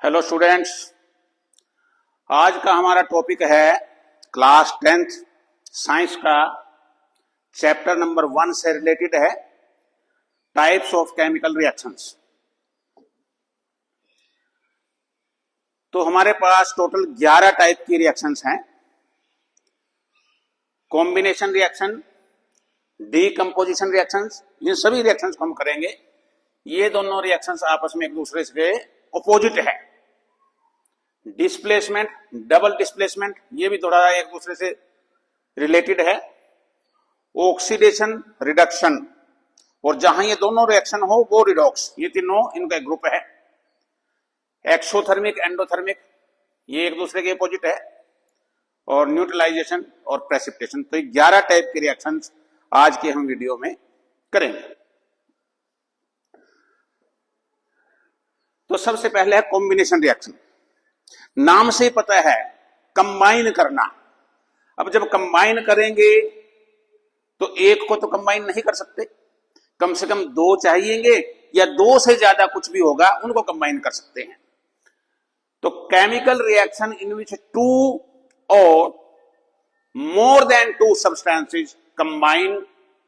Hello students, आज का हमारा टॉपिक है क्लास 10th साइंस का चैप्टर नंबर 1 से रिलेटेड है टाइप्स ऑफ केमिकल रिएक्शंस। तो हमारे पास टोटल 11 टाइप की रिएक्शंस हैं। कॉम्बिनेशन रिएक्शन, डीकंपोजिशन रिएक्शंस, इन सभी रिएक्शंस को हम करेंगे। ये दोनों रिएक्शंस आपस में एक दूसरे से अपोजिट है। डिस्प्लेसमेंट, डबल डिस्प्लेसमेंट, ये भी थोड़ा एक दूसरे से रिलेटेड है। ऑक्सीडेशन, रिडक्शन, और जहां ये दोनों रिएक्शन हो वो रिडॉक्स, ये तीनों इनका एक ग्रुप है। एक्सोथर्मिक, एंडोथर्मिक, ये एक दूसरे के अपोजिट है। और न्यूट्रलाइजेशन और प्रेसिपिटेशन। तो 11 टाइप के रिएक्शंस आज के हम वीडियो में करेंगे। तो सबसे पहले है कॉम्बिनेशन रिएक्शन। नाम से ही पता है कंबाइन करना। अब जब कंबाइन करेंगे तो एक को तो कंबाइन नहीं कर सकते, कम से कम दो चाहिएंगे, या दो से ज्यादा कुछ भी होगा उनको कंबाइन कर सकते हैं। तो केमिकल रिएक्शन इन विच 2 और more than 2 substances combine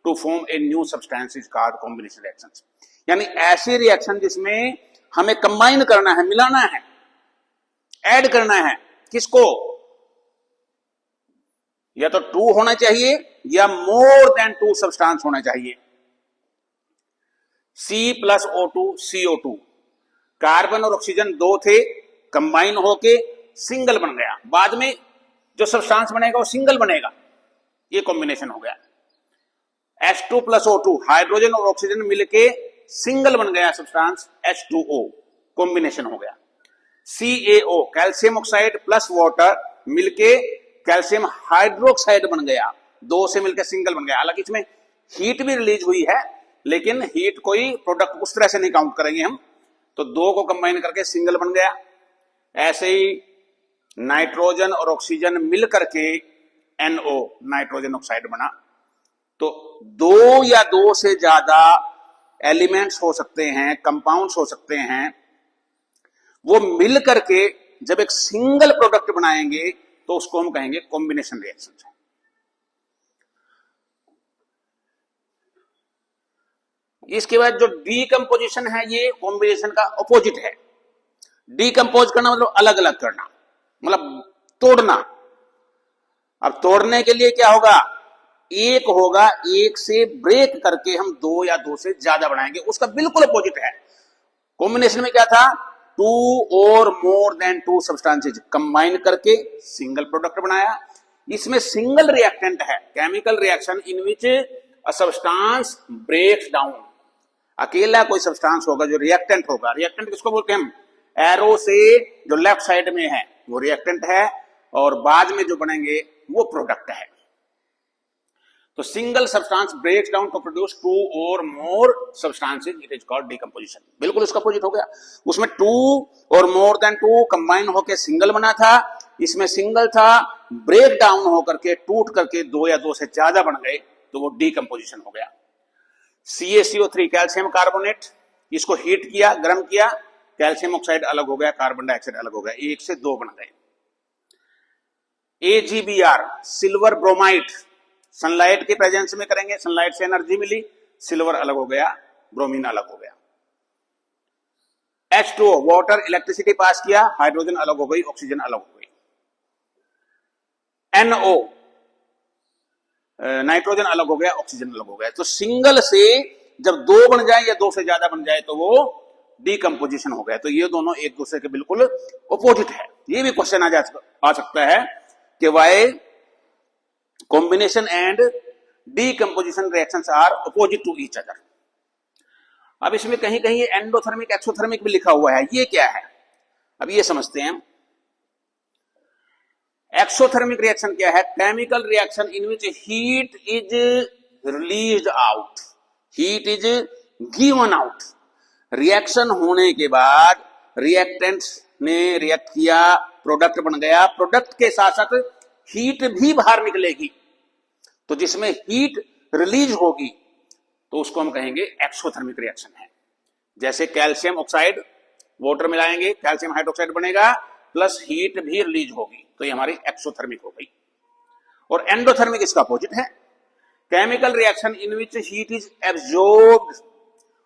to form a new substance is called combination reactions। यानी ऐसी रिएक्शन जिसमें हमें कंबाइन करना है, मिलाना है, ऐड करना है। किसको? या तो 2 होना चाहिए या मोर देन 2 सब्सटेंस होना चाहिए। C+O2 CO2, कार्बन और ऑक्सीजन 2 थे, कंबाइन होके सिंगल बन गया। बाद में जो सब्सटेंस बनेगा वो सिंगल बनेगा, ये कॉम्बिनेशन हो गया। H2+O2, हाइड्रोजन और ऑक्सीजन मिलके सिंगल बन गया सब्सटेंस H2O, कॉम्बिनेशन हो गया। CaO, calcium oxide plus water मिलके कैल्शियम हाइड्रोक्साइड बन गया, 2 से मिलकर सिंगल बन गया। हालांकि इसमें हीट भी रिलीज हुई है, लेकिन हीट कोई प्रोडक्ट उस तरह से नहीं काउंट करेंगे हम। तो 2 को कंबाइन करके सिंगल बन गया। ऐसे ही नाइट्रोजन और ऑक्सीजन मिल करके NO, नाइट्रोजन ऑक्साइड बना। तो 2 या 2 से ज्यादा एलिमेंट्स हो सकते हैं, कंपाउंड्स हो सकते हैं, वो मिल करके जब एक सिंगल प्रोडक्ट बनाएंगे तो उसको हम कहेंगे कॉम्बिनेशन रिएक्शन। इसके बाद जो डीकंपोजिशन है, ये कॉम्बिनेशन का अपोजिट है। डीकंपोज करना मतलब अलग अलग करना, मतलब तोड़ना। अब तोड़ने के लिए क्या होगा? एक होगा, एक से ब्रेक करके हम 2 या 2 से ज्यादा बनाएंगे, उसका बिल्कुल अपोजिट है। कॉम्बिनेशन में क्या था? 2 और मोर देन 2 सब्सटेंसेज कंबाइन करके सिंगल प्रोडक्ट बनाया। इसमें सिंगल रिएक्टेंट है। Chemical reaction in which a substance breaks down. अकेला कोई सब्सटेंस होगा जो रिएक्टेंट होगा। रिएक्टेंट किसको बोलते हैं हम? एरो से जो लेफ्ट साइड में है वो रिएक्टेंट है, और बाद में जो बनेंगे वो प्रोडक्ट है। तो single substance breaks down to produce 2 और more substances, it is called decomposition. बिल्कुल उसका अपोजिट हो गया। उसमें 2 और मोर देन 2 कंबाइन होकर सिंगल बना था, इसमें सिंगल था, ब्रेक डाउन होकर के टूट करके 2 या 2 से ज्यादा बन गए, तो वो डीकंपोजिशन हो गया। CaCO3, कैल्शियम कार्बोनेट, इसको हीट किया, गर्म किया, कैल्शियम ऑक्साइड अलग हो गया, कार्बन डाइऑक्साइड अलग हो गया, 1 से 2 बन गए। AgBr, सिल्वर ब्रोमाइड, सनलाइट के प्रेजेंस में करेंगे, सनलाइट से एनर्जी मिली, सिल्वर अलग हो गया, ब्रोमीन अलग हो गया। H2O, वाटर, इलेक्ट्रिसिटी पास किया, हाइड्रोजन अलग हो गई, ऑक्सीजन अलग हो गई। NO, नाइट्रोजन अलग हो गया, ऑक्सीजन अलग हो गया। तो सिंगल से जब 2 बन जाए या 2 से ज्यादा बन जाए तो वो डीकंपोजिशन हो गया। तो ये दोनों एक दूसरे के बिल्कुल अपोजिट है। ये भी क्वेश्चन आ सकता है कि why combination and decomposition reactions are opposite to each other. अब इसमें कहीं कहीं एंडोथर्मिक, एक्सोथर्मिक भी लिखा हुआ है। ये क्या है? अब ये समझते हैं। एक्सोथर्मिक रिएक्शन क्या है? Chemical reaction in which heat is released out, heat is given out. Reaction होने के बाद रिएक्टेंट्स ने रिएक्ट किया, प्रोडक्ट बन गया, प्रोडक्ट के साथ साथ हीट भी बाहर निकलेगी। तो जिसमें हीट रिलीज होगी तो उसको हम कहेंगे एक्सोथर्मिक रिएक्शन है। जैसे कैल्शियम ऑक्साइड वाटर मिलाएंगे, कैल्शियम हाइड्रोक्साइड बनेगा, प्लस हीट भी रिलीज होगी, तो ये हमारी एक्सोथर्मिक हो गई। और एंडोथर्मिक इसका अपोजिट है, chemical reaction in which heat is absorbed,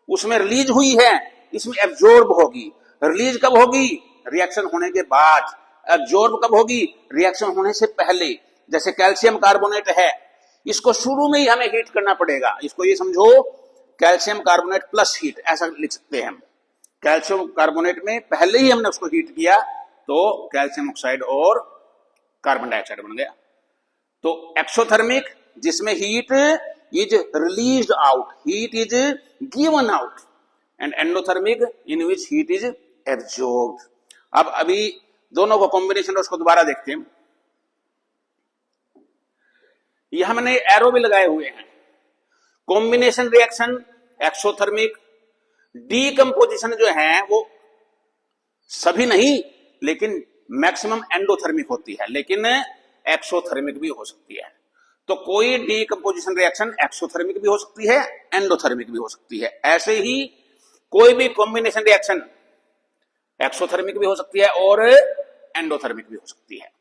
उसमें रिलीज हुई है, इसमें एब्जॉर्ब होगी। रिलीज कब होगी? रिएक्शन होने के बाद। एब्जॉर्ब कब होगी? रिएक्शन होने से पहले। जैसे कैल्शियम कार्बोनेट है, इसको शुरू में ही हमें हीट करना पड़ेगा, इसको ये समझो कैल्शियम कार्बोनेट प्लस हीट, ऐसा लिख सकते हैं हम। कैल्शियम कार्बोनेट में पहले ही हमने उसको हीट किया तो कैल्शियम ऑक्साइड और कार्बन डाइऑक्साइड बन गया। तो एक्सोथर्मिक जिसमें heat is released out, heat is given out, and endothermic in which heat is absorbed. अब अभी दोनों को कॉम्बिनेशन उसको दोबारा देखते हैं। यह हमने एरो भी लगाए हुए हैं। कॉम्बिनेशन रिएक्शन एक्सोथर्मिक, डीकंपोजिशन जो है वो सभी नहीं लेकिन मैक्सिमम एंडोथर्मिक होती है, लेकिन एक्सोथर्मिक भी हो सकती है। तो कोई डीकंपोजिशन रिएक्शन एक्सोथर्मिक भी हो सकती है, एंडोथर्मिक भी हो सकती है। ऐसे ही कोई भी कॉम्बिनेशन रिएक्शन एक्सोथर्मिक भी हो सकती है और एंडोथर्मिक भी हो सकती है।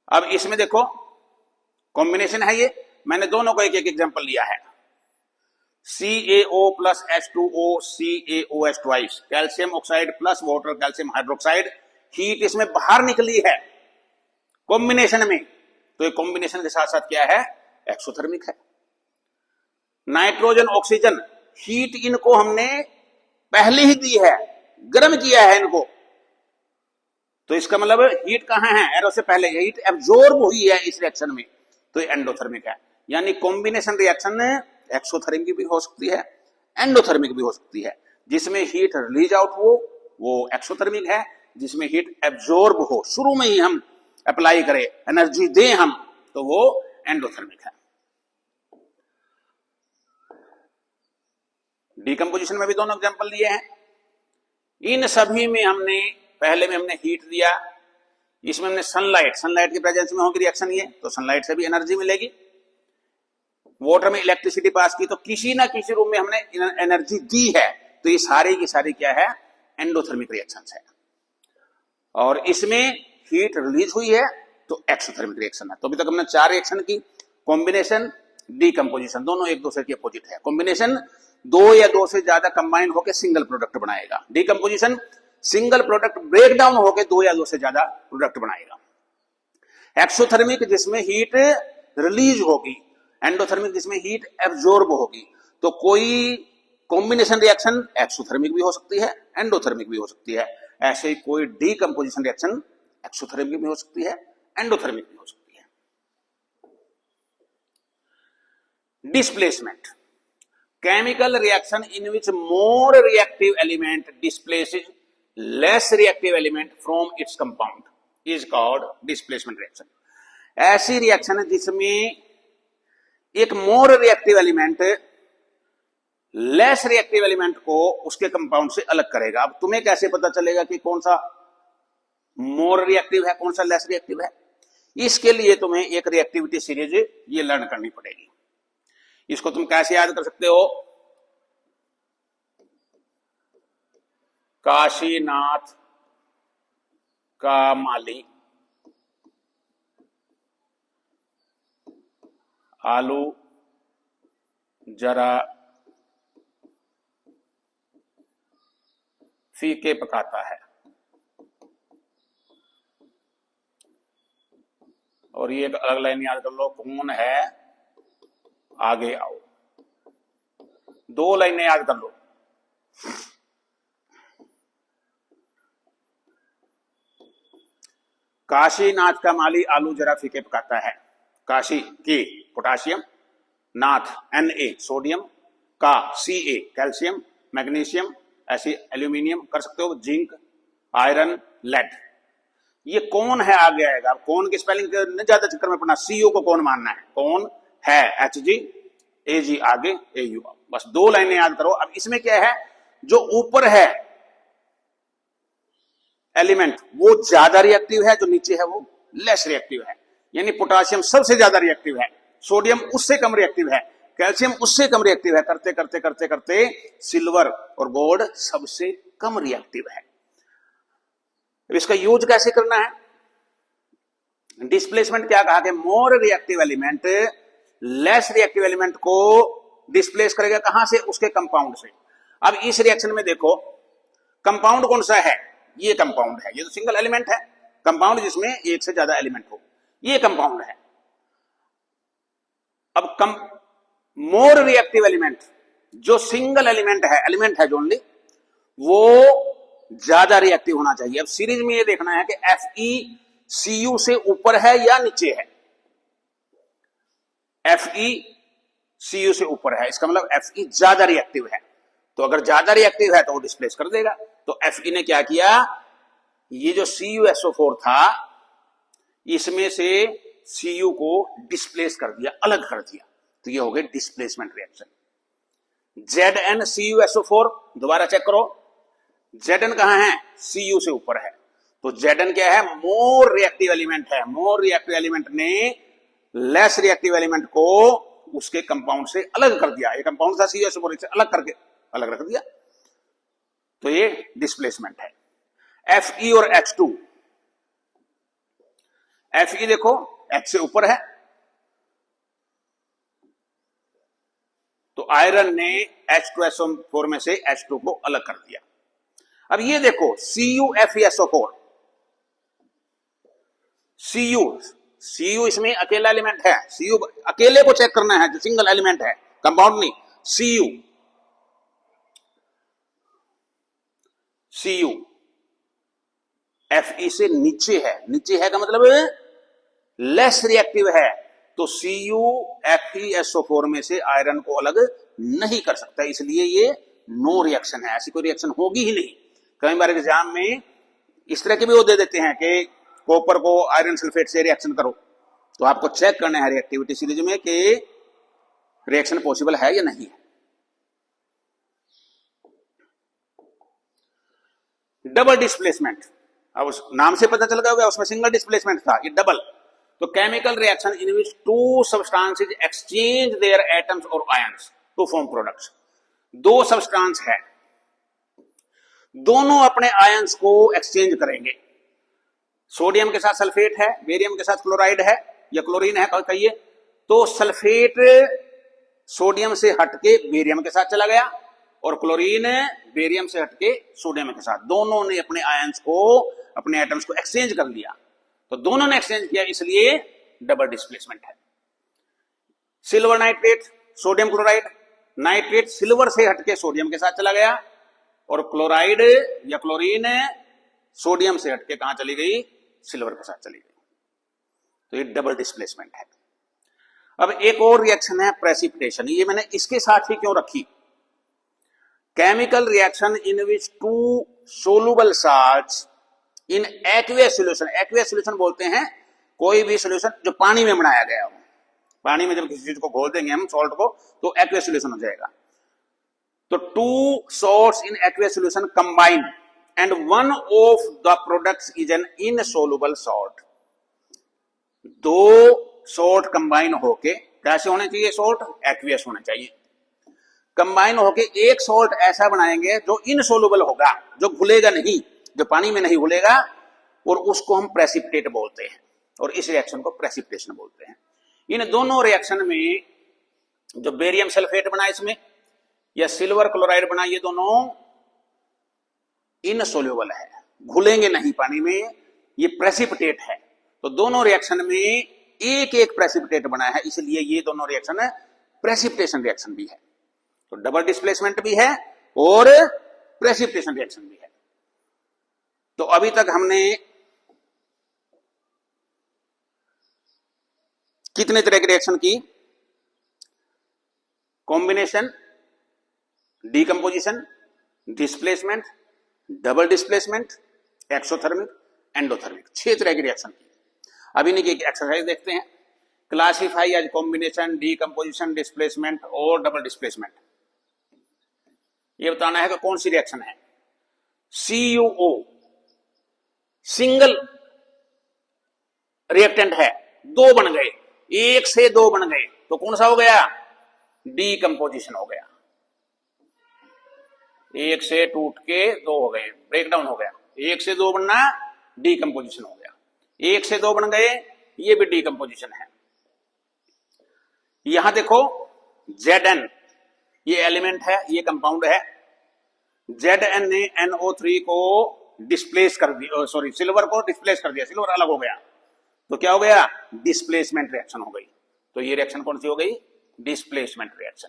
अब इसमें देखो कॉम्बिनेशन है ये, मैंने दोनों को एक एक एग्जांपल लिया है। CaO plus H2O CaOH twice, calcium oxide plus water calcium hydroxide, heat इसमें बाहर निकली है कॉम्बिनेशन में, तो ये कॉम्बिनेशन के साथ साथ क्या है? एक्सोथर्मिक है। नाइट्रोजन ऑक्सीजन, हीट इनको हमने पहले ही दी है, गर्म किया है इनको, तो इसका मतलब हीट कहां है? एरो से पहले हीट एब्जॉर्ब हुई है इस रिएक्शन में, तो ये एंडोथर्मिक है। यानी कॉम्बिनेशन रिएक्शन एक्सोथर्मिक भी हो सकती है, एंडोथर्मिक भी हो सकती है। जिसमें हीट रिलीज आउट हो वो एक्सोथर्मिक है, जिसमें हीट एब्जॉर्ब हो, शुरू में ही हम अप्लाई करें, एनर्जी दें हम, तो वो एंडोथर्मिक है। डीकंपोजिशन में भी दोनों एग्जांपल दिए हैं। इन सभी में हमने पहले में हमने हीट दिया, इसमें हमने सनलाइट की प्रेजेंस में होगी रिएक्शन ये, तो सनलाइट से भी एनर्जी मिलेगी। वाटर में इलेक्ट्रिसिटी पास की, तो किसी ना किसी रूप में हमने एनर्जी दी है, तो ये सारी की सारी क्या है? एंडोथर्मिक रिएक्शंस है। और इसमें हीट रिलीज हुई है तो एक्सोथर्मिक रिएक्शन है। तो अभी तक हमने 4 रिएक्शन की, कॉम्बिनेशन, डीकंपोजिशन, दोनों एक दूसरे के अपोजिट है। कॉम्बिनेशन 2 या 2 से ज्यादा कंबाइन होकर सिंगल प्रोडक्ट बनाएगा, decomposition single product break down होकर 2 या 2 से ज्यादा प्रोडक्ट बनाएगा। एक्सोथर्मिक जिसमें हीट रिलीज होगी, एंडोथर्मिक जिसमें हीट एब्जॉर्ब होगी। तो कोई कॉम्बिनेशन रिएक्शन एक्सोथर्मिक भी हो सकती है, एंडोथर्मिक भी हो सकती है। ऐसे ही कोई डीकंपोजिशन रिएक्शन एक्सोथर्मिक भी हो सकती है, एंडोथर्मिक भी हो सकती है। Displacement, chemical reaction in which more reactive element displaces less reactive element from its compound is called displacement reaction. ऐसी रिएक्शन है जिसमें एक more reactive element less reactive element को उसके कंपाउंड से अलग करेगा। अब तुम्हें कैसे पता चलेगा कि कौन सा मोर रिएक्टिव है, कौन सा लेस रिएक्टिव है? इसके लिए तुम्हें एक रिएक्टिविटी सीरीज ये लर्न करनी पड़ेगी। इसको तुम कैसे याद कर सकते हो? काशीनाथ का माली आलू जरा फीके पकाता है, और ये एक अलग लाइन याद कर लो, कौन है आगे आओ। 2 लाइनें याद कर लो। काशीनाथ का माली आलू जरा फीके पकाता है। काशी के पोटाशियम, नाथ Na सोडियम, का Ca कैल्शियम, मैग्नीशियम ऐसे एल्यूमिनियम कर सकते हो, जिंक, आयरन, लेड। ये कौन है आगे आएगा। कौन की स्पेलिंग ज्यादा चक्कर में पड़ना, CO को कौन मानना है, कौन है HG, AG आगे AU। बस 2 लाइनें याद करो। अब इसमें क्या है, जो ऊपर है एलिमेंट वो ज्यादा रिएक्टिव है, जो नीचे है वो लेस रिएक्टिव है। यानी पोटाशियम सबसे ज्यादा रिएक्टिव है, सोडियम उससे कम रिएक्टिव है, कैल्शियम उससे कम रिएक्टिव है, करते करते करते करते सिल्वर और गोल्ड सबसे कम रिएक्टिव है। इसका यूज कैसे करना है? डिस्प्लेसमेंट क्या कहा कि more reactive element less reactive element को डिस्प्लेस करेगा, कहां से? उसके कंपाउंड से। अब इस रिएक्शन में देखो कंपाउंड कौन सा है? ये कंपाउंड है, ये तो सिंगल एलिमेंट है। कंपाउंड जिसमें एक से ज्यादा एलिमेंट हो, ये कंपाउंड है। अब मोर रिएक्टिव एलिमेंट जो सिंगल एलिमेंट है जो ओनली, वो ज्यादा रिएक्टिव होना चाहिए। अब सीरीज में ये देखना है कि FeCu से ऊपर है या नीचे है। FeCu से ऊपर है, इसका मतलब Fe ज्यादा रिएक्टिव है। तो अगर ज्यादा रिएक्टिव है तो वो डिस्प्लेस कर देगा। तो Fe ने क्या किया, ये जो CuSO4 था इसमें से Cu को डिस्प्लेस कर दिया, अलग कर दिया। तो ये हो गया डिस्प्लेसमेंट रिएक्शन। ZnCuSO4 दोबारा चेक करो, Zn कहां है? Cu से ऊपर है। तो Zn क्या है? मोर रिएक्टिव एलिमेंट है। मोर रिएक्टिव एलिमेंट ने लेस रिएक्टिव एलिमेंट को उसके कंपाउंड से अलग कर दिया। ये कंपाउंड था CuSO4 से अलग करके अलग रख दिया। तो ये डिस्प्लेसमेंट है। Fe और H2, Fe देखो H से ऊपर है, तो आयरन ने H2SO4 में से H2 को अलग कर दिया। अब ये देखो CuFeSO4, Cu इसमें अकेला एलिमेंट है। Cu अकेले को चेक करना है, जो सिंगल एलिमेंट है, कंपाउंड नहीं। Cu Fe से नीचे है, नीचे है का मतलब लेस रिएक्टिव है। तो CuFeSO4 में से आयरन को अलग नहीं कर सकता, इसलिए ये नो रिएक्शन है। ऐसी कोई रिएक्शन होगी ही नहीं। कई बार एग्जाम में इस तरह के भी वो दे देते हैं कि कॉपर को आयरन सल्फेट से रिएक्शन करो, तो आपको चेक करना है रिएक्टिविटी सीरीज में कि रिएक्शन पॉसिबल है या नहीं है। डबल डिस्प्लेसमेंट, अब उस नाम से पता चल गया उसमें सिंगल डिस्प्लेसमेंट था, ये डबल। तो chemical reaction in which to substances exchange there atoms और आयंस टू फॉर्म प्रोडक्ट्स। दो सब्सटेंस है, दोनों अपने आयंस को एक्सचेंज करेंगे। सोडियम के साथ सल्फेट है, बेरियम के साथ क्लोराइड है या क्लोरीन है कहिए, तो सल्फेट सोडियम से हटके बेरियम के साथ चला गया और क्लोरीन बेरियम से हटके सोडियम के साथ, दोनों ने अपने आयंस को, अपने एटम्स को एक्सचेंज कर लिया। तो दोनों ने एक्सचेंज किया, इसलिए डबल डिस्प्लेसमेंट है। Silver nitrate, sodium chloride, nitrate silver से हटके सोडियम के साथ चला गया और क्लोराइड या क्लोरीन सोडियम से हटके कहां चली गई? सिल्वर के साथ चली गई। तो ये डबल डिस्प्लेसमेंट है। अब एक और रिएक्शन है प्रेसिपिटेशन, ये मैंने इसके साथ ही क्यों रखी? Chemical reaction in which two soluble salts in aqueous solution, aqueous solution बोलते हैं कोई भी सॉल्यूशन जो पानी में बनाया गया हो। पानी में जब किसी चीज को घोल देंगे हम सॉल्ट को, तो एक्वियस सॉल्यूशन हो जाएगा। तो two salts in aqueous solution combine and one of the products is an insoluble salt. दो सॉल्ट कंबाइन होके कैसे होने चाहिए? सॉल्ट एक्वियस होने चाहिए। कंबाइन होके एक सॉल्ट ऐसा बनाएंगे जो इनसोलुबल होगा, जो घुलेगा नहीं, जो पानी में नहीं घुलेगा, और उसको हम प्रेसिपिटेट बोलते हैं, और इस रिएक्शन को प्रेसिपिटेशन बोलते हैं। इन दोनों रिएक्शन में जो बेरियम सल्फेट बना इसमें या सिल्वर क्लोराइड बना, ये दोनों इनसोल्यूबल है, घुलेंगे नहीं पानी में, ये प्रेसिपिटेट है। तो दोनों रिएक्शन में एक एक प्रेसिपिटेट बना है, इसलिए ये दोनों रिएक्शन प्रेसिपिटेशन रिएक्शन भी है। तो डबल डिस्प्लेसमेंट भी है और प्रेसिपिटेशन रिएक्शन भी है। तो अभी तक हमने कितने तरह की रिएक्शन की? Combination, decomposition, displacement, double displacement, exothermic, endothermic, 6 तरह की रिएक्शन की। अभी इनकी एक एक्सरसाइज देखते हैं। Classify as combination, decomposition, displacement और डबल डिस्प्लेसमेंट। ये बताना है कि कौन सी रिएक्शन है। CuO सिंगल रिएक्टेंट है, 2 बन गए, 1 से 2 बन गए, तो कौन सा हो गया? डीकंपोजिशन हो गया, एक से टूट के दो हो गए, ब्रेकडाउन हो गया, एक से दो बनना डीकंपोजिशन हो गया, एक से दो बन गए, ये भी डीकंपोजिशन है। यहां देखो Zn ये एलिमेंट है, ये कंपाउंड है, Zn ने NO3 को डिस्प्लेस कर दिया, सॉरी सिल्वर को डिस्प्लेस कर दिया, सिल्वर अलग हो गया, तो क्या हो गया, डिस्प्लेसमेंट रिएक्शन हो गई। तो ये रिएक्शन कौन सी हो गई, displacement reaction.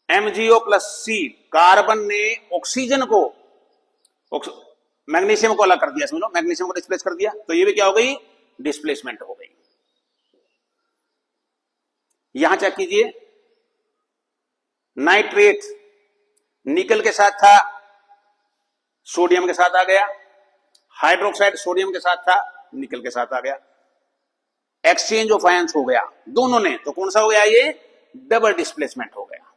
MgO plus C, carbon ने ऑक्सीजन को मैग्नीशियम को अलग कर दिया, समझो मैग्नीशियम को डिस्प्लेस कर दिया, तो ये भी क्या हो गई, डिस्प्लेसमेंट हो गई। यहां चेक कीजिए, नाइट्रेट निकल के साथ था, सोडियम के साथ आ गया, हाइड्रोक्साइड सोडियम के साथ था, निकल के साथ आ गया, एक्सचेंज ऑफ आयंस हो गया दोनों ने, तो कौन सा हो गया, ये डबल डिस्प्लेसमेंट हो गया।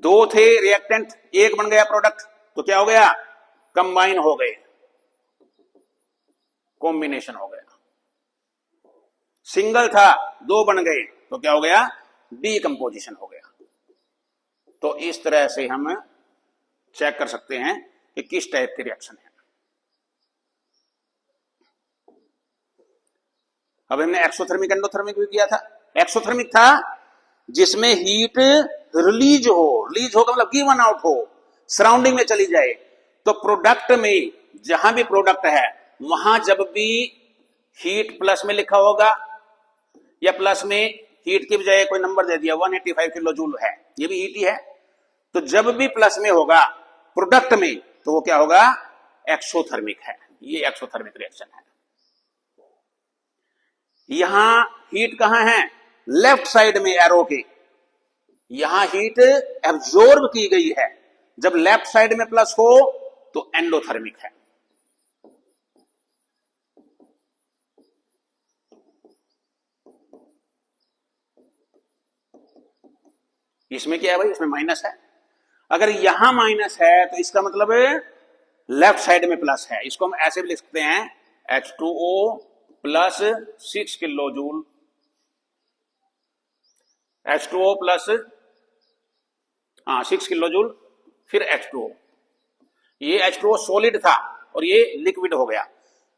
दो थे रिएक्टेंट, एक बन गया प्रोडक्ट, तो क्या हो गया, कंबाइन हो गए, कॉम्बिनेशन हो गया। सिंगल था, दो बन गए, तो क्या हो गया, डीकंपोजिशन हो गया। तो इस तरह से हम चेक कर सकते हैं कि किस टाइप की रिएक्शन है। अब हमने एक्सोथर्मिक एंडोथर्मिक भी किया था। एक्सोथर्मिक था जिसमें हीट रिलीज होगा, मतलब गिवन आउट हो, सराउंडिंग में चली जाए। तो प्रोडक्ट में जहां भी प्रोडक्ट है वहां जब भी हीट प्लस में लिखा होगा या प्लस में हीट की बजाय कोई नंबर दे दिया 185 किलो जूल है, ये भी हीट ही है, तो जब भी प्लस में होगा प्रोडक्ट में तो वो क्या होगा, एक्सोथर्मिक है। ये एक्सोथर्मिक रिएक्शन है। यहां हीट कहां है, लेफ्ट साइड में एरो के, यहां हीट एब्जॉर्ब की गई है। जब लेफ्ट साइड में प्लस हो तो एंडोथर्मिक है। इसमें क्या है भाई, इसमें माइनस है। अगर यहां माइनस है तो इसका मतलब लेफ्ट साइड में प्लस है। इसको हम ऐसे भी लिख सकते हैं H2O plus 6 kilo joule, H2O plus 6 kilo joule, फिर H2O। ये H2O सॉलिड था और ये लिक्विड हो गया,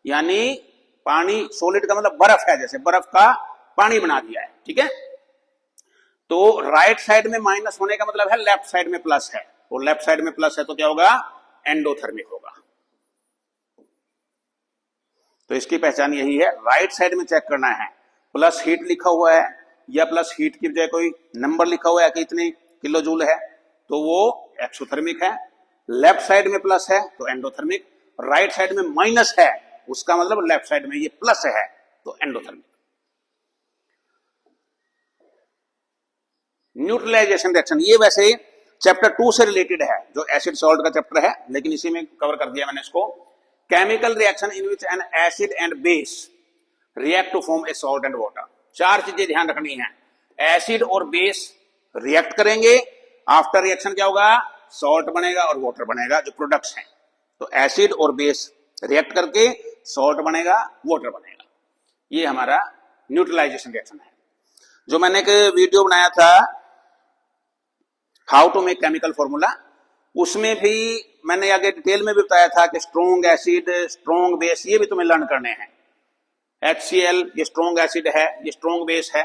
यानी पानी, सॉलिड का मतलब बर्फ है, जैसे बर्फ का पानी बना दिया है, ठीक है। तो राइट साइड में माइनस होने का मतलब है लेफ्ट साइड में प्लस है, और लेफ्ट साइड में प्लस है तो क्या होगा, एंडोथर्मिक होगा। तो इसकी पहचान यही है, राइट साइड में चेक करना है, प्लस हीट लिखा हुआ है या प्लस हीट की बजाय कोई नंबर लिखा हुआ है कि इतने किलो जूल है, तो वो एक्सोथर्मिक है। लेफ्ट साइड में प्लस है तो एंडोथर्मिक, राइट साइड में माइनस है उसका मतलब लेफ्ट साइड में ये प्लस है तो एंडोथर्मिक। न्यूट्रलाइजेशन रिएक्शन, ये वैसे चैप्टर 2 से रिलेटेड है, जो एसिड सॉल्ट का चैप्टर है, लेकिन इसी में कवर कर दिया मैंने इसको। Chemical reaction in which an acid and base react to form a salt and water. चार चीजें ध्यान रखनी है, एसिड और बेस रिएक्ट करेंगे, आफ्टर रिएक्शन क्या होगा, सॉल्ट बनेगा और वाटर बनेगा, जो प्रोडक्ट्स हैं। तो एसिड और बेस रिएक्ट करके सॉल्ट बनेगा, वाटर बनेगा। ये हमारा न्यूट्रलाइजेशन रिएक्शन है। जो मैंने एक वीडियो बनाया था how to make chemical formula, उसमें भी मैंने आगे डिटेल में भी बताया था कि स्ट्रॉन्ग एसिड, स्ट्रॉन्ग बेस, ये भी तुम्हें लर्न करने हैं। HCl ये स्ट्रॉन्ग एसिड है, ये स्ट्रॉन्ग बेस है,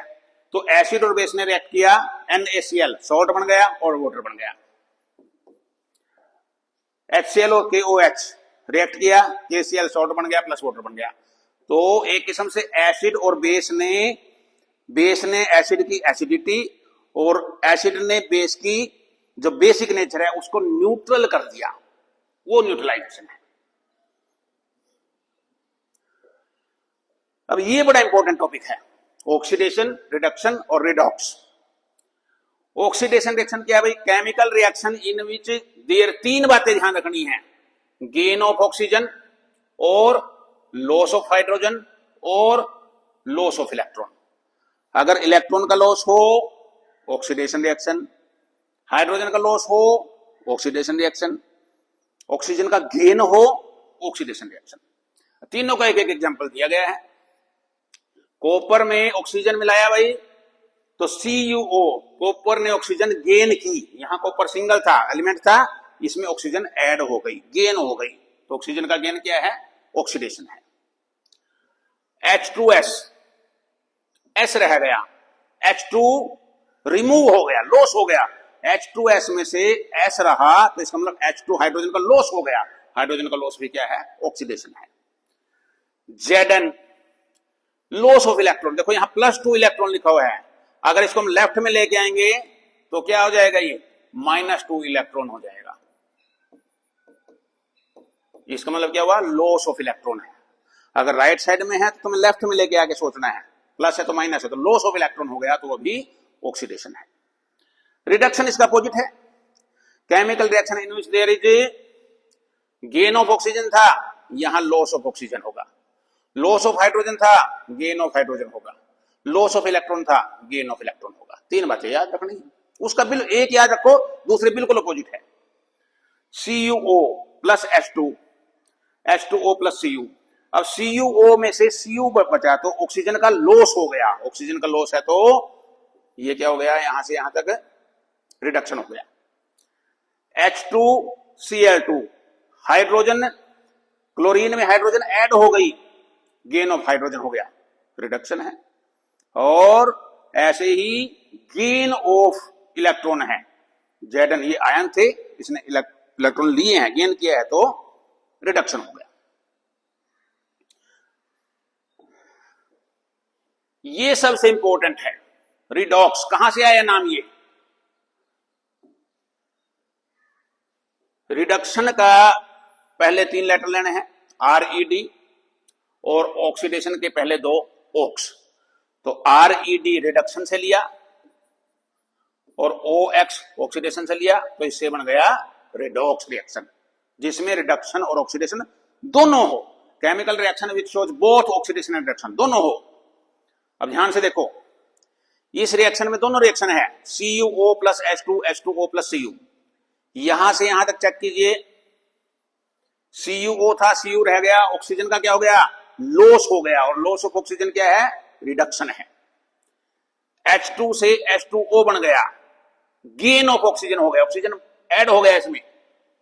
तो एसिड और बेस ने रिएक्ट किया, NaCl सॉल्ट बन गया और वाटर बन गया। HCl और KOH रिएक्ट किया, KCl सॉल्ट बन गया प्लस वाटर बन गया। तो एक किस्म से एसिड और बेस ने एसिड की एसिडिटी और एसिड ने बेस की जो बेसिक नेचर है उसको न्यूट्रल कर दिया, वो न्यूट्रलाइजेशन है। अब ये बड़ा इंपॉर्टेंट टॉपिक है, ऑक्सीडेशन, रिडक्शन और रिडॉक्स। ऑक्सीडेशन रिएक्शन क्या है भाई, chemical reaction in which there, तीन बातें ध्यान रखनी है, गेन ऑफ ऑक्सीजन और लॉस ऑफ हाइड्रोजन और लॉस ऑफ इलेक्ट्रॉन। अगर इलेक्ट्रॉन का लॉस हो ऑक्सीडेशन रिएक्शन, हाइड्रोजन का लॉस हो ऑक्सीडेशन रिएक्शन, ऑक्सीजन का गेन हो ऑक्सीडेशन रिएक्शन। तीनों का एक एक एग्जांपल दिया गया है। कॉपर में ऑक्सीजन मिलाया भाई तो CuO, कॉपर ने ऑक्सीजन गेन की, यहां कॉपर सिंगल था, एलिमेंट था, इसमें ऑक्सीजन ऐड हो गई, गेन हो गई, तो ऑक्सीजन का गेन क्या है? ऑक्सीडेशन है। H2S, S रह गया, H2 रिमूव हो गया, लॉस हो गया, H2S में से S रहा तो इसका मतलब H2 हाइड्रोजन का लॉस हो गया, हाइड्रोजन का लॉस भी क्या है? ऑक्सीडेशन है। Zn, लॉस ऑफ इलेक्ट्रॉन, देखो यहां +2 इलेक्ट्रॉन लिखा हुआ है, अगर इसको हम लेफ्ट में लेके आएंगे तो क्या हो जाएगा? ये -2 इलेक्ट्रॉन हो जाएगा। इसका मतलब क्या हुआ? लॉस ऑफ इलेक्ट्रॉन है। अगर राइट साइड में है तो तुम्हें लेफ्ट में लेके आके सोचना है, प्लस है तो माइनस है, तो लॉस ऑफ इलेक्ट्रॉन हो गया तो वो भी ऑक्सीडेशन है। रिडक्शन इसका अपोजिट है। Chemical reaction in which there is gain of oxygen था, यहां लॉस ऑफ ऑक्सीजन होगा। लॉस ऑफ हाइड्रोजन था, गेन ऑफ हाइड्रोजन होगा। लॉस ऑफ इलेक्ट्रॉन था, गेन ऑफ इलेक्ट्रॉन होगा। तीन बातें याद रखनी है। उसका बिल्कुल एक याद रखो, दूसरे बिल्कुल अपोजिट है। CuO plus H2, H2O plus Cu। अब CuO में से Cu बचा तो ऑक्सीजन का लॉस हो गया, ऑक्सीजन का लॉस है तो ये क्या हो गया? यहां से यहां तक रिडक्शन हो गया। H2Cl2, हाइड्रोजन, क्लोरीन में हाइड्रोजन ऐड हो गई, गेन ऑफ हाइड्रोजन हो गया, रिडक्शन है। और ऐसे ही गेन ऑफ इलेक्ट्रॉन है, Zn, ये आयन थे, इसने इलेक्ट्रॉन लिए हैं, गेन किया है तो रिडक्शन हो गया। ये सबसे इंपॉर्टेंट है। रिडॉक्स कहां से आया नाम? ये रिडक्शन का पहले 3 लेटर लेने हैं, RED, और ऑक्सीडेशन के पहले 2 ऑक्स। तो RED रिडक्शन से लिया और OX ऑक्सीडेशन से लिया, तो इससे बन गया रिडॉक्स रिएक्शन, जिसमें रिडक्शन और ऑक्सीडेशन दोनों हो। Chemical reaction which shows both oxidation and reduction, दोनों हो। अब ध्यान से देखो, इस रिएक्शन में दोनों रिएक्शन है, CuO plus H2, H2O plus Cu। यहां से यहां तक चेक कीजिए, CuO था, Cu रह गया, ऑक्सीजन का क्या हो गया? लॉस हो गया, और लॉस ऑफ ऑक्सीजन क्या है? रिडक्शन है। H2 से H2O बन गया, गेन ऑफ ऑक्सीजन हो गया, ऑक्सीजन ऐड हो गया इसमें,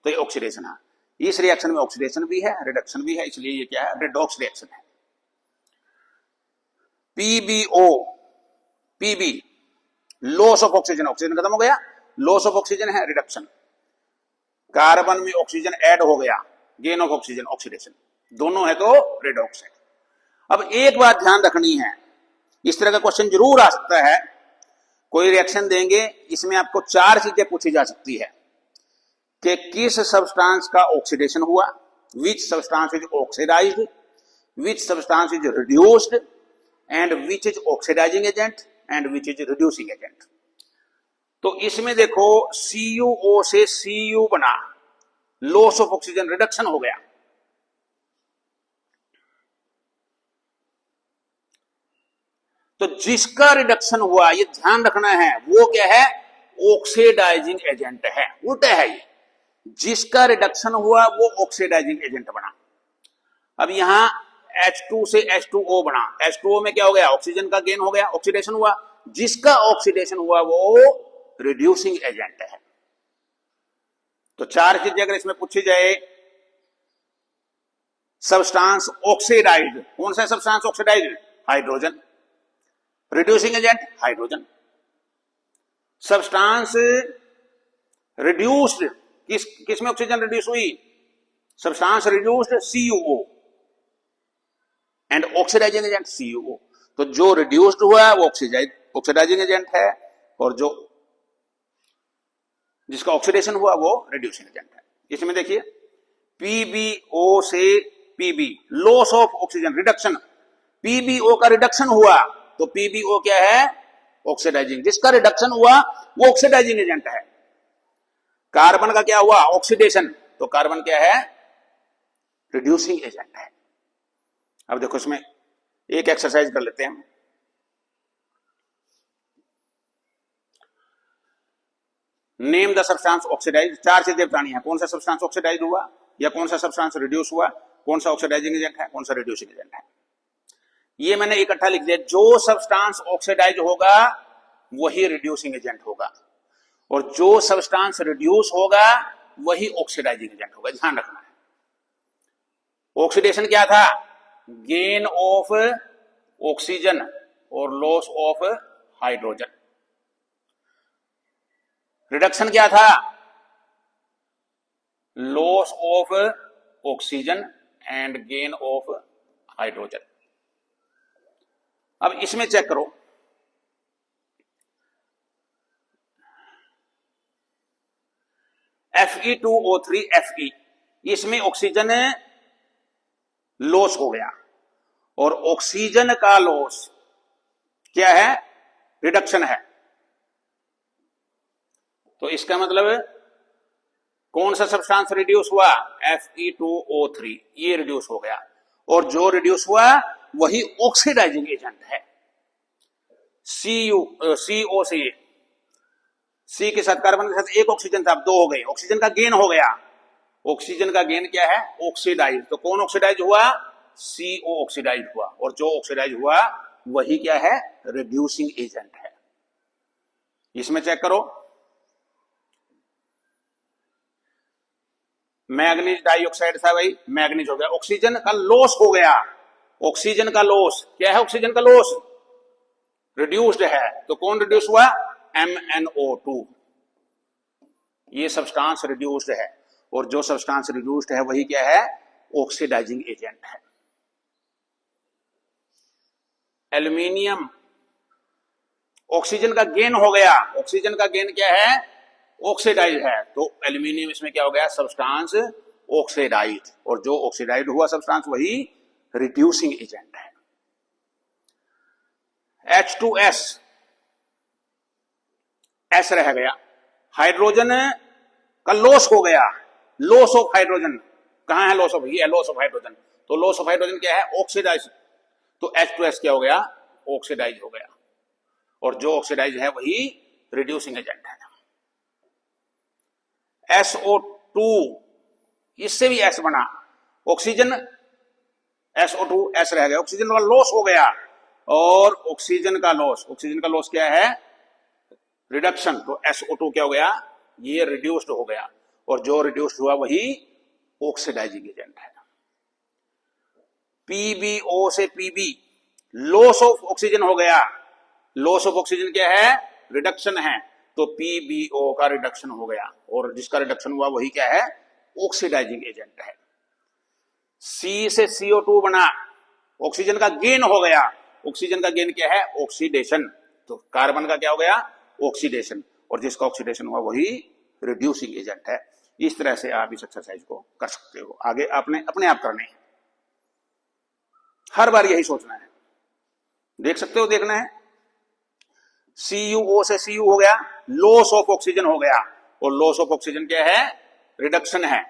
तो ये ऑक्सीडेशन है। इस रिएक्शन में ऑक्सीडेशन भी है, रिडक्शन भी है, इसलिए ये क्या है? रिडॉक्स रिएक्शन है। PbO, Pb, loss of oxygen, oxygen खत्म हो गया, लॉस ऑफ ऑक्सीजन है, रिडक्शन। कार्बन में ऑक्सीजन ऐड हो गया, गेन ऑफ ऑक्सीजन, ऑक्सीडेशन, दोनों है तो रिडॉक्स है। अब एक बात ध्यान रखनी है, इस तरह का क्वेश्चन जरूर आ सकता है, कोई रिएक्शन देंगे, इसमें आपको 4 चीजें पूछी जा सकती है कि किस सब्सटेंस का ऑक्सीडेशन हुआ, which substance is oxidised, which substance is reduced, and which is oxidising agent and which is reducing agent. तो इसमें देखो, CuO से Cu बना, लॉस ऑफ ऑक्सीजन, रिडक्शन हो गया। तो जिसका रिडक्शन हुआ, ये ध्यान रखना है, वो क्या है? ऑक्सीडाइजिंग एजेंट है। उल्टा है ये, जिसका रिडक्शन हुआ वो ऑक्सीडाइजिंग एजेंट बना। अब यहां H2 से H2O बना, H2O में क्या हो गया? ऑक्सीजन का गेन हो गया, ऑक्सीडेशन हुआ। जिसका ऑक्सीडेशन हुआ वो रिड्यूसिंग एजेंट है। तो 4 चीजें अगर इसमें पूछी जाए, सब्सटेंस ऑक्सीडाइज्ड, कौन सा substance oxidised? Hydrogen. Reducing agent hydrogen. Substance reduced, किस में ऑक्सीजन रिड्यूस हुई? Substance reduced CuO, and oxidising agent CuO। तो जो रिड्यूस्ड हुआ वो ऑक्सीडाइजिंग एजेंट है, और जो जिसका ऑक्सीडेशन हुआ वो रिड्यूसिंग एजेंट है। इसमें देखिए, PbO से Pb, loss of oxygen, reduction. PbO का रिडक्शन हुआ तो PbO क्या है? ऑक्सीडाइजिंग। जिसका रिडक्शन हुआ वो ऑक्सीडाइजिंग एजेंट है। कार्बन का क्या हुआ? ऑक्सीडेशन, तो कार्बन क्या है? रिड्यूसिंग एजेंट है। अब देखो, इसमें एक एक्सरसाइज कर लेते हैं। नेम द सब्सटेंस ऑक्सीडाइज, 4 चीजें बतानी है, कौन सा सब्सटेंस ऑक्सीडाइज हुआ या कौन सा सब्सटेंस रिड्यूस हुआ, कौन सा ऑक्सीडाइजिंग एजेंट है, कौन सा रिड्यूसिंग एजेंट है। ये मैंने इकट्ठा लिख दिया, जो सब्सटेंस ऑक्सीडाइज होगा वही रिड्यूसिंग एजेंट होगा और जो सब्सटेंस रिड्यूस होगा वही ऑक्सीडाइजिंग एजेंट होगा, ध्यान रखना है। ऑक्सीडेशन क्या था, गेन ऑफ ऑक्सीजन और लॉस ऑफ हाइड्रोजन। रिडक्शन क्या था, loss of oxygen and gain of hydrogen. अब इसमें चेक करो, Fe2O3 Fe, इसमें ऑक्सीजन लॉस हो गया और ऑक्सीजन का लॉस क्या है, रिडक्शन है। तो इसका मतलब कौन सा सब्सटेंस रिड्यूस हुआ, Fe2O3, ये रिड्यूस हो गया और जो रिड्यूस हुआ वही ऑक्सीडाइजिंग एजेंट है। CO से C के साथ कार्बन के साथ एक ऑक्सीजन था, अब 2 हो गए, ऑक्सीजन का गेन हो गया। ऑक्सीजन का गेन क्या है, ऑक्सीडाइज। तो कौन ऑक्सीडाइज हुआ, CO ऑक्सीडाइज हुआ और जो ऑक्सीडाइज हुआ वही क्या है, रिड्यूसिंग एजेंट है। इसमें चेक करो, मैग्नीज डाइऑक्साइड था भाई, मैग्नीज हो गया, ऑक्सीजन का लॉस हो गया। ऑक्सीजन का लॉस क्या है, ऑक्सीजन का लॉस रिड्यूस्ड है, तो कौन रिड्यूस हुआ, MnO2। ये सब्सटेंस रिड्यूस्ड है और जो सब्सटेंस रिड्यूस्ड है वही क्या है, ऑक्सीडाइजिंग एजेंट है। एल्यूमिनियम, ऑक्सीजन का गेन हो गया, ऑक्सीजन का गेन क्या है, ऑक्सीडाइज है, तो एल्यूमिनियम इसमें क्या हो गया, सब्सटेंस ऑक्सीडाइज और जो ऑक्सीडाइज हुआ सब्सटेंस वही रिड्यूसिंग एजेंट है। H2S, S रह गया, हाइड्रोजन का लॉस हो गया, लॉस ऑफ हाइड्रोजन, कहां है लॉस ऑफ, ये लॉस ऑफ हाइड्रोजन, तो लॉस ऑफ हाइड्रोजन क्या है, ऑक्सीडाइज, तो H2S क्या हो गया, ऑक्सीडाइज हो गया और जो ऑक्सीडाइज है वही रिड्यूसिंग एजेंट है। SO2, इससे भी S बना, ऑक्सीजन SO2 S रह गया, ऑक्सीजन का लॉस हो गया और ऑक्सीजन का लॉस क्या है, रिडक्शन, तो SO2 क्या हो गया, ये रिड्यूस्ड हो गया और जो रिड्यूस्ड हुआ वही ऑक्सीडाइजिंग एजेंट है। PbO से Pb, लॉस ऑफ ऑक्सीजन हो गया, लॉस ऑफ ऑक्सीजन क्या है, रिडक्शन है, तो PbO का रिडक्शन हो गया और जिसका रिडक्शन हुआ वही क्या है, ऑक्सीडाइजिंग एजेंट है। C से CO2 बना, ऑक्सीजन का गेन हो गया, ऑक्सीजन का गेन क्या है, ऑक्सीडेशन, तो कार्बन का क्या हो गया, ऑक्सीडेशन और जिसका ऑक्सीडेशन हुआ वही रिड्यूसिंग एजेंट है। इस तरह से आप इस एक्सरसाइज को कर सकते हो, आगे आपने अपने आप करने हैं, हर बार यही सोचना है, देख सकते हो, देखना है। CuO से Cu हो गया, लॉस ऑफ ऑक्सीजन हो गया और लॉस ऑफ ऑक्सीजन क्या है, रिडक्शन है,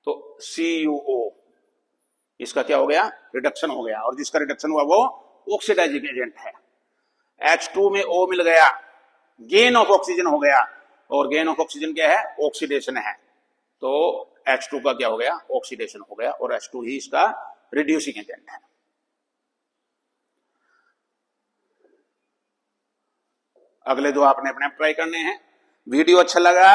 तो CuO इसका क्या हो गया, रिडक्शन हो गया और जिसका रिडक्शन हुआ वो ऑक्सीडाइजिंग एजेंट है। H2 में O मिल गया, गेन ऑफ ऑक्सीजन हो गया और गेन ऑफ ऑक्सीजन क्या है, ऑक्सीडेशन है, तो H2 का क्या हो गया, ऑक्सीडेशन हो गया और H2 ही इसका रिड्यूसिंग एजेंट है। अगले दो आपने अपने ट्राई करने हैं। वीडियो अच्छा लगा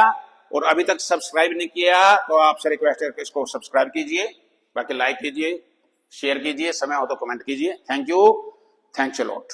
और अभी तक सब्सक्राइब नहीं किया तो आपसे रिक्वेस्ट है कि इसको सब्सक्राइब कीजिए, बाकी लाइक कीजिए, शेयर कीजिए, समय हो तो कमेंट कीजिए। Thank you, thanks a lot.